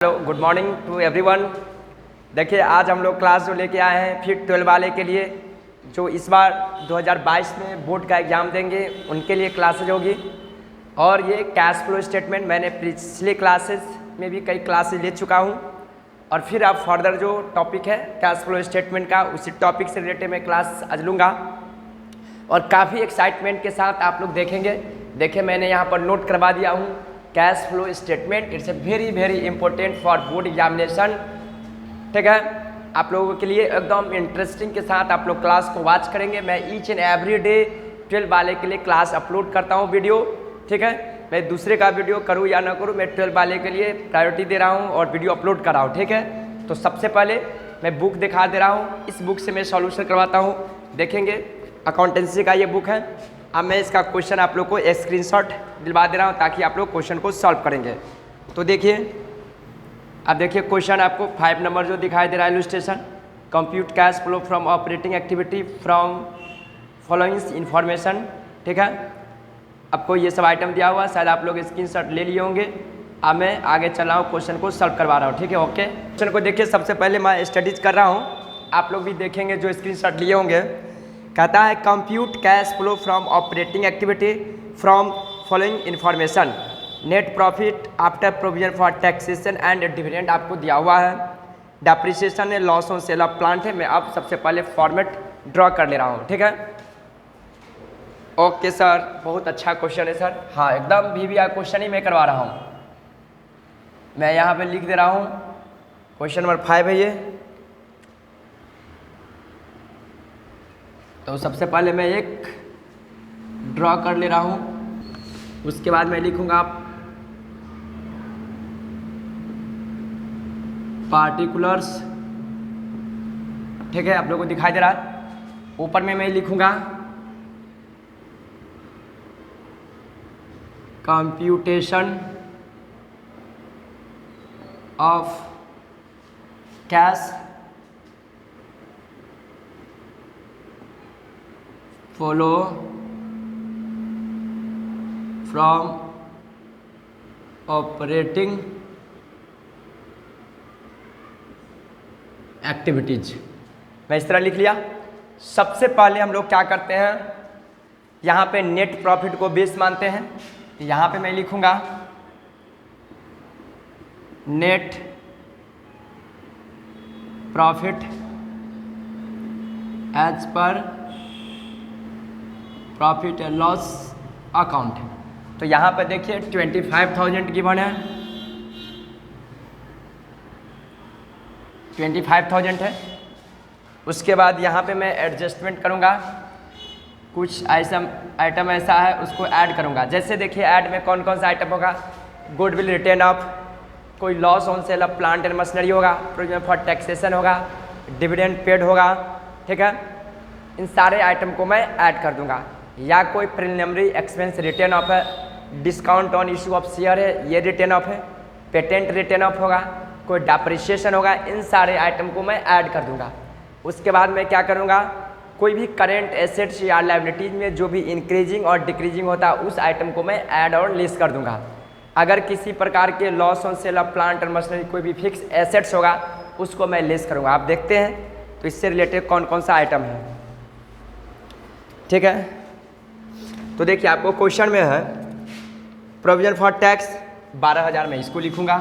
Hello good morning to everyone. देखिए आज हम लोग क्लास जो लेके आए हैं फिर 12 वाले के लिए जो इस बार 2022 में बोर्ड का एग्ज़ाम देंगे उनके लिए क्लासेज होगी। और ये कैश फ्लो स्टेटमेंट मैंने पिछले क्लासेस में भी कई क्लासेज ले चुका हूँ और फिर अब फर्दर जो टॉपिक है कैश फ्लो स्टेटमेंट का उसी टॉपिक से रिलेटेड मैं क्लास आज लूँगा और काफ़ी एक्साइटमेंट के साथ आप लोग देखेंगे। देखिए मैंने यहाँ पर नोट करवा दिया हूँ cash flow statement it's a very important for board examination. ठीक है, आप लोगों के लिए एकदम इंटरेस्टिंग के साथ आप लोग क्लास को वॉच करेंगे। मैं ईच एंड एवरी डे 12 वाले के लिए क्लास अपलोड करता हूँ वीडियो। ठीक है, मैं दूसरे का वीडियो करूँ या ना करूँ, मैं 12 वाले के लिए प्रायोरिटी दे रहा हूँ और वीडियो अपलोड कर रहा हूँ। ठीक है, तो सबसे पहले मैं बुक दिखा दे रहा हूँ, इस बुक से मैं सॉल्यूशन करवाता हूँ। देखेंगे अकाउंटेंसी का ये बुक है। अब मैं इसका क्वेश्चन आप लोग को स्क्रीनशॉट दिलवा दे रहा हूँ ताकि आप लोग क्वेश्चन को सॉल्व करेंगे। तो देखिए, अब देखिए क्वेश्चन आपको 5 नंबर जो दिखाई दे रहा है illustration, compute cash flow from operating activity from following information. ठीक है, आपको ये सब आइटम दिया हुआ है, शायद आप लोग स्क्रीनशॉट ले लिए होंगे। अब मैं आगे चल रहा हूँ, क्वेश्चन को सॉल्व करवा रहा हूँ। ठीक है, ओके। क्वेश्चन को देखिए, सबसे पहले मैं स्टडीज कर रहा हूँ, आप लोग भी देखेंगे जो स्क्रीनशॉट लिए होंगे। कहता है compute cash flow from operating activity from following information, net profit after provision for taxation and dividend आपको दिया हुआ है। डेप्रिसिएशन है, loss on sale of plant है। मैं अब सबसे पहले फॉर्मेट ड्रॉ कर ले रहा हूँ। ठीक है, ओके सर, बहुत अच्छा क्वेश्चन है सर। हाँ, एकदम VBI क्वेश्चन ही मैं करवा रहा हूँ। मैं यहाँ पे लिख दे रहा हूँ, क्वेश्चन नंबर 5 है ये। तो सबसे पहले मैं एक ड्रॉ कर ले रहा हूँ, उसके बाद मैं लिखूँगा पार्टिकुलर्स। ठीक है, आप लोगों को दिखाई दे रहा है। ऊपर में मैं लिखूँगा computation of cash flow from operating activities. मैं इस तरह लिख लिया। सबसे पहले हम लोग क्या करते हैं, यहाँ पे नेट प्रॉफिट को बेस मानते हैं। यहाँ पे मैं लिखूँगा net profit as per profit and loss account. तो यहाँ पर देखिए 25,000 गिवन है, 25,000 है। उसके बाद यहाँ पे मैं एडजस्टमेंट करूँगा, कुछ ऐसा आइटम ऐसा है उसको ऐड करूँगा। जैसे देखिए ऐड में कौन कौन सा आइटम होगा, गुडविल रिटेन ऑफ, कोई loss on sale of plant and machinery होगा, प्रोविजन फॉर टैक्सेशन होगा, डिविडेंड पेड होगा। ठीक है, इन सारे आइटम को मैं ऐड कर दूँगा। या कोई प्रिलिमिनरी एक्सपेंस रिटेन ऑफ है, discount on issue of share है, ये रिटेन ऑफ है, पेटेंट रिटेन ऑफ होगा, कोई डेप्रिसिएशन होगा, इन सारे आइटम को मैं ऐड कर दूंगा। उसके बाद मैं क्या करूंगा, कोई भी करेंट एसेट्स या लायबिलिटीज में जो भी इंक्रीजिंग और डिक्रीजिंग होता है उस आइटम को मैं ऐड और लेस कर दूंगा। अगर किसी प्रकार के loss on sale of plant और मशीनरी कोई भी फिक्स एसेट्स होगा उसको मैं लेस करूँगा। आप देखते हैं तो इससे रिलेटेड कौन कौन सा आइटम है। ठीक है, तो देखिए आपको क्वेश्चन में है प्रोविजन फॉर टैक्स 12,000 में इसको लिखूंगा।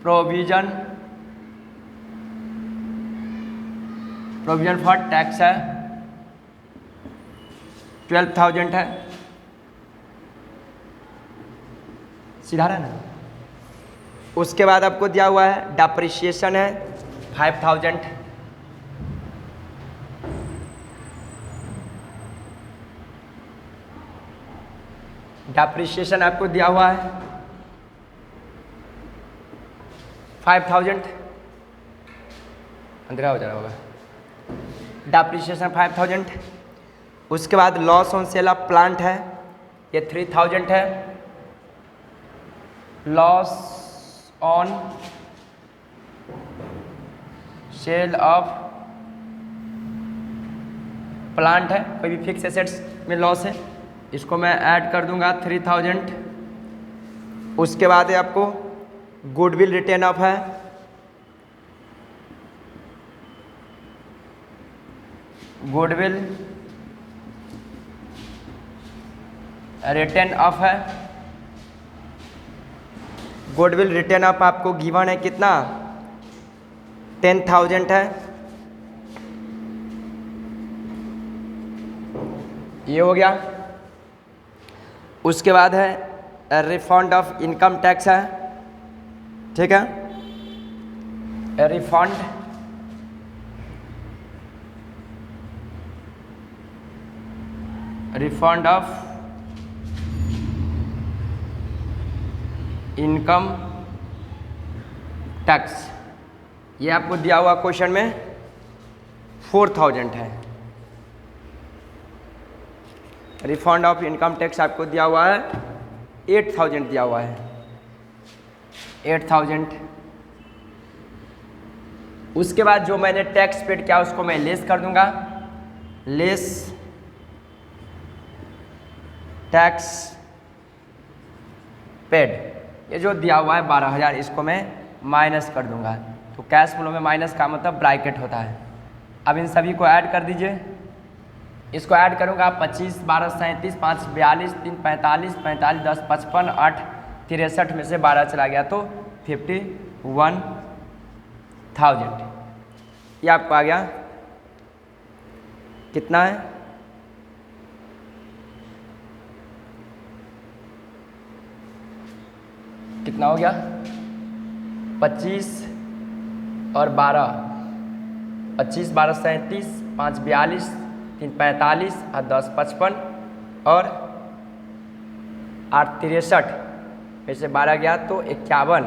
प्रोविजन फॉर टैक्स है 12,000 है, सीधा रहा ना। उसके बाद आपको दिया हुआ है डेप्रिसिएशन है 5,000। डेप्रिसिएशन आपको दिया हुआ है 5,000, अंधेरा हो जा रहा होगा। डेप्रिसिएशन 5,000। उसके बाद loss on sale of plant है, ये 3,000 है। Loss on sale of plant है, कोई भी फिक्स एसेट्स में लॉस है, इसको मैं ऐड कर दूंगा 3,000। उसके बाद है आपको गुडविल रिटर्न ऑफ है, गुडविल रिटर्न ऑफ है, गुडविल रिटर्न ऑफ आपको गिवन है कितना 10,000 है, ये हो गया। उसके बाद है रिफंड ऑफ इनकम टैक्स है, ठीक है, refund refund of income tax, ये आपको दिया हुआ क्वेश्चन में 4,000 है। रिफंड ऑफ इनकम टैक्स आपको दिया हुआ है 8,000 दिया हुआ है, 8,000। उसके बाद जो मैंने टैक्स पेड किया उसको मैं लेस कर दूंगा, लेस टैक्स पेड, ये जो दिया हुआ है 12,000 इसको मैं माइनस कर दूंगा। तो कैश फ्लो में माइनस का मतलब ब्रैकेट होता है। अब इन सभी को ऐड कर दीजिए, इसको ऐड करूंगा 25, 12, 37, 5, 42, 3, 45, 45, 10, 55, 8, 63 में से 12 चला गया तो 51,000। ये आपको आ गया कितना है, कितना हो गया 25 और 12, 25, 12, 37, 5, 42, 3, 45 और 10, 55 और 8, 63 में से 12 गया तो 51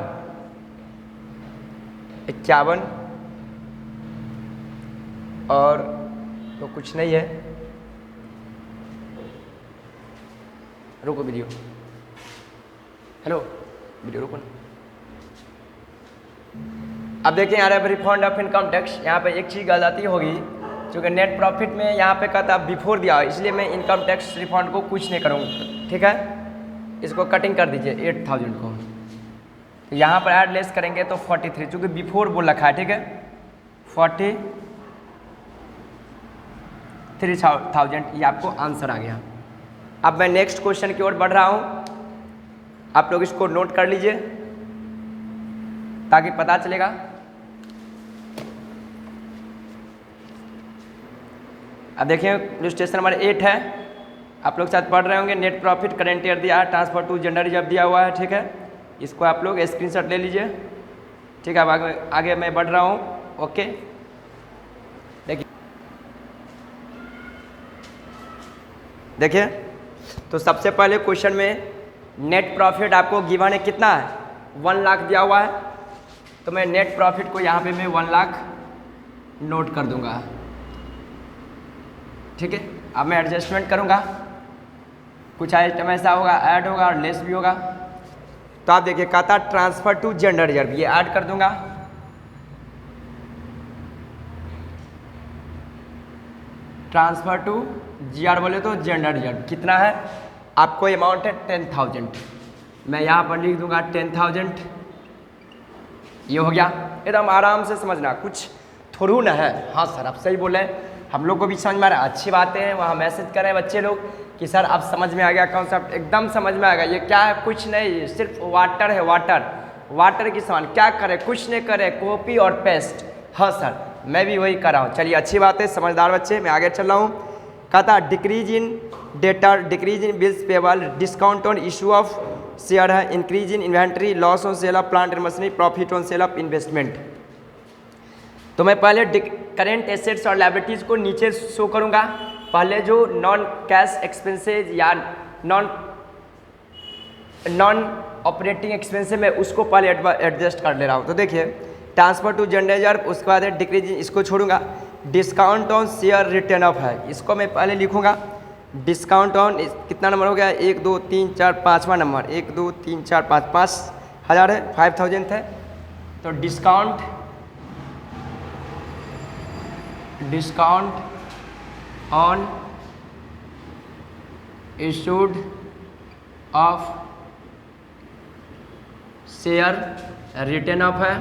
और तो कुछ नहीं है, रुको वीडियो, हेलो वीडियो रुको ना। अब देखिए यहाँ पे रिफंड ऑफ इनकम टैक्स, यहाँ पे एक चीज़ गलती होगी, क्योंकि नेट प्रॉफिट में यहाँ पे कहता है बिफोर दिया है, इसलिए मैं इनकम टैक्स रिफंड को कुछ नहीं करूँगा, ठीक है। इसको कटिंग कर दीजिए 8,000 को, तो यहाँ पर ऐड लेस करेंगे तो 43, चूँकि बिफोर बोल रखा है, ठीक है, 43,000 ये आपको आंसर आ गया। अब मैं नेक्स्ट क्वेश्चन की ओर बढ़ रहा हूँ, आप लोग इसको नोट कर लीजिए ताकि पता चलेगा। अब देखिए इलस्ट्रेशन नंबर 8 है, आप लोग साथ पढ़ रहे होंगे। नेट प्रॉफिट करेंट ईयर दिया है, ट्रांसफर टू जनरल रिजर्व दिया हुआ है, ठीक है। इसको आप लोग स्क्रीनशॉट ले लीजिए, ठीक है। अब आगे मैं बढ़ रहा हूँ, ओके। देखिए तो सबसे पहले क्वेश्चन में नेट प्रॉफिट आपको गिवन है कितना है 1 लाख दिया हुआ है, तो मैं नेट प्रॉफिट को यहाँ पे मैं 1 लाख नोट कर दूंगा, ठीक है। अब मैं एडजस्टमेंट करूँगा, कुछ आइटम ऐसा होगा ऐड होगा और लेस भी होगा। तो आप देखिए कहता ट्रांसफर टू जनरल रिजर्व, ये ऐड कर दूंगा, ट्रांसफर टू जीआर बोले तो जनरल रिजर्व कितना है, आपको अमाउंट है 10,000, मैं यहाँ पर लिख दूंगा 10,000। ये हो गया, एकदम आराम से समझना, कुछ थोड़ू ना है। हाँ सर आप सही बोले, हम लोग को भी समझ में आ रहा है, अच्छी बातें हैं। वहाँ मैसेज करें बच्चे लोग कि सर अब समझ में आ गया कॉन्सेप्ट, एकदम समझ में आ गया। ये क्या है, कुछ नहीं, सिर्फ वाटर है, वाटर की समान, क्या करे, कुछ नहीं करे, कॉपी और पेस्ट। हाँ सर मैं भी वही कर रहा हूँ। चलिए अच्छी बात है, समझदार बच्चे। मैं आगे चल रहा हूँ, कहता decrease in debtors, decrease in bills payable, discount on issue of share है, increase in inventory, loss on sale of plant and machinery, profit on sale of investment. तो मैं पहले करेंट एसेट्स और लायबिलिटीज़ को नीचे शो करूँगा। पहले जो नॉन कैश एक्सपेंसेज या नॉन ऑपरेटिंग एक्सपेंसेज में उसको पहले एडजस्ट कर ले रहा हूँ। तो देखिए ट्रांसफर टू जनरल रिजर्व, उसके बाद है डिक्रीज, इसको छोड़ूंगा। Discount on share return of है, इसको मैं पहले लिखूंगा। डिस्काउंट ऑन कितना नंबर हो गया, 1 2 3 4 5वां नंबर, 1 2 3 4 5, 5,000 है, 5,000 है। तो discount on issued of share return of है,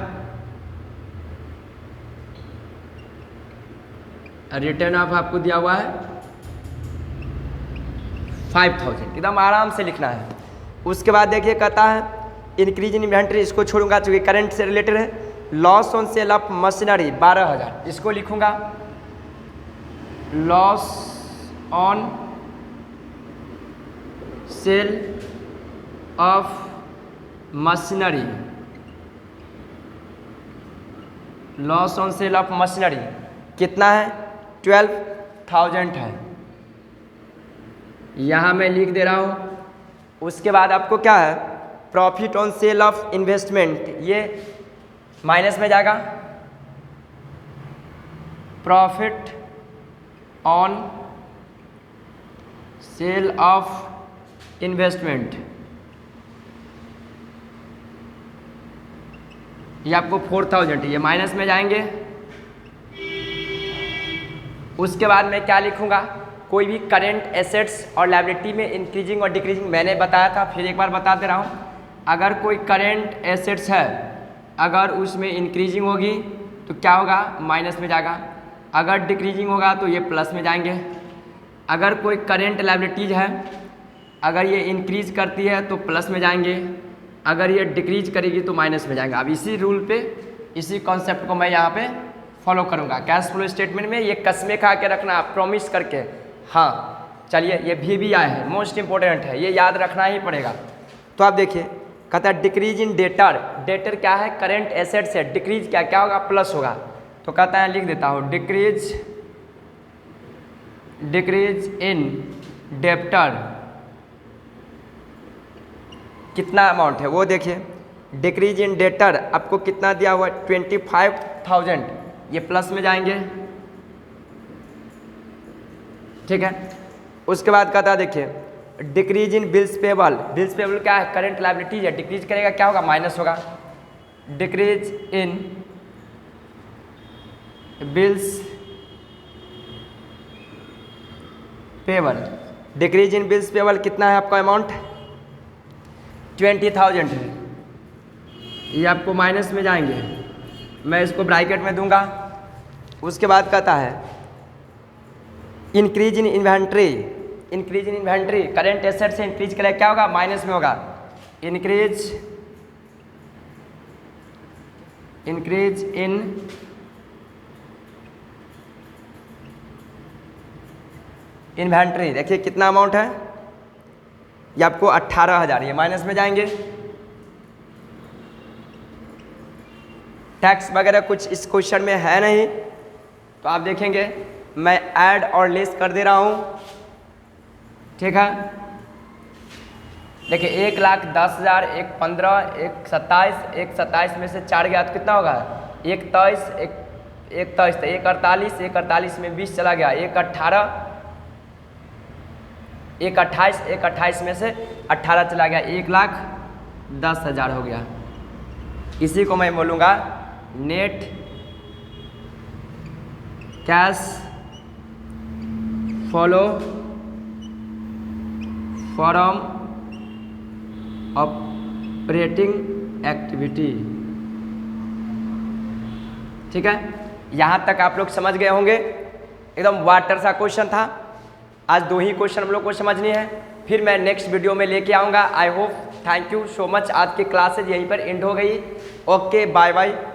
रिटर्न ऑफ आपको दिया हुआ है 5000, एकदम आराम से लिखना है। उसके बाद देखिए कहता है इंक्रीज इन इन्वेंट्री, इसको छोड़ूंगा चूँकि करंट से रिलेटेड है। Loss on sale of machinery 12000, इसको लिखूंगा loss on sale of machinery, loss on sale of machinery कितना है 12000 है, यहाँ मैं लिख दे रहा हूँ। उसके बाद आपको क्या है profit on sale of investment, ये माइनस में जाएगा। Profit on sale of investment, ये आपको 4000, ये माइनस में जाएंगे। उसके बाद मैं क्या लिखूंगा, कोई भी करेंट एसेट्स और लायबिलिटी में इंक्रीजिंग और डिक्रीजिंग मैंने बताया था, फिर एक बार बता दे रहा हूँ। अगर कोई करेंट एसेट्स है, अगर उसमें इंक्रीजिंग होगी तो क्या होगा माइनस में जाएगा, अगर डिक्रीजिंग होगा तो ये प्लस में जाएंगे। अगर कोई करेंट लायबिलिटीज है, अगर ये इंक्रीज करती है तो प्लस में जाएंगे, अगर ये डिक्रीज करेगी तो माइनस में जाएंगे। अब इसी रूल पे, इसी कॉन्सेप्ट को मैं यहाँ पे फॉलो करूँगा। कैश फ्लो स्टेटमेंट में ये कसमें खा के रखना, प्रॉमिस करके। हाँ चलिए, ये भी आए हैं, मोस्ट इंपॉर्टेंट है, ये याद रखना ही पड़ेगा। तो आप देखिए कहता है डिक्रीज इन डेटर, डेटर क्या है करेंट एसेट्स है, डिक्रीज क्या होगा प्लस होगा। तो कहता है लिख देता हूँ डिक्रीज इन डेप्टर कितना अमाउंट है वो देखिए। डिक्रीज इन डेटर आपको कितना दिया हुआ है 25000, ये प्लस में जाएंगे, ठीक है। उसके बाद कहता है देखिए decrease in bills payable, bills payable क्या है करंट लायबिलिटीज है, डिक्रीज करेगा क्या होगा माइनस होगा। Decrease in bills payable, decrease in bills payable कितना है आपका अमाउंट 20000 है, ये आपको माइनस में जाएंगे, मैं इसको ब्रैकेट में दूंगा। उसके बाद कहता है increase in inventory, increase in inventory current asset से इंक्रीज करेगा क्या होगा माइनस में होगा। इंक्रीज इन इन्वेंट्री, देखिए कितना अमाउंट है, ये आपको 18000, ये माइनस में जाएंगे। टैक्स वगैरह कुछ इस क्वेश्चन में है नहीं, तो आप देखेंगे मैं ऐड और लेस कर दे रहा हूँ, ठीक है। देखिए 1,10,000, एक 15, एक 27, एक 27 में से 4 गया तो कितना होगा 23, एक 48, एक 48 में 20 चला गया, एक 18, एक 28, एक 28 में से 18 चला गया, 1,10,000 हो गया। इसी को मैं बोलूँगा net cash follow from operating activity, ठीक है। यहाँ तक आप लोग समझ गए होंगे, एकदम वाटर सा क्वेश्चन था। आज 2 ही क्वेश्चन हम लोग को समझनी है, फिर मैं नेक्स्ट वीडियो में लेके आऊँगा। I hope, thank you so much. आज की क्लासेज यहीं पर एंड हो गई। Okay, bye bye.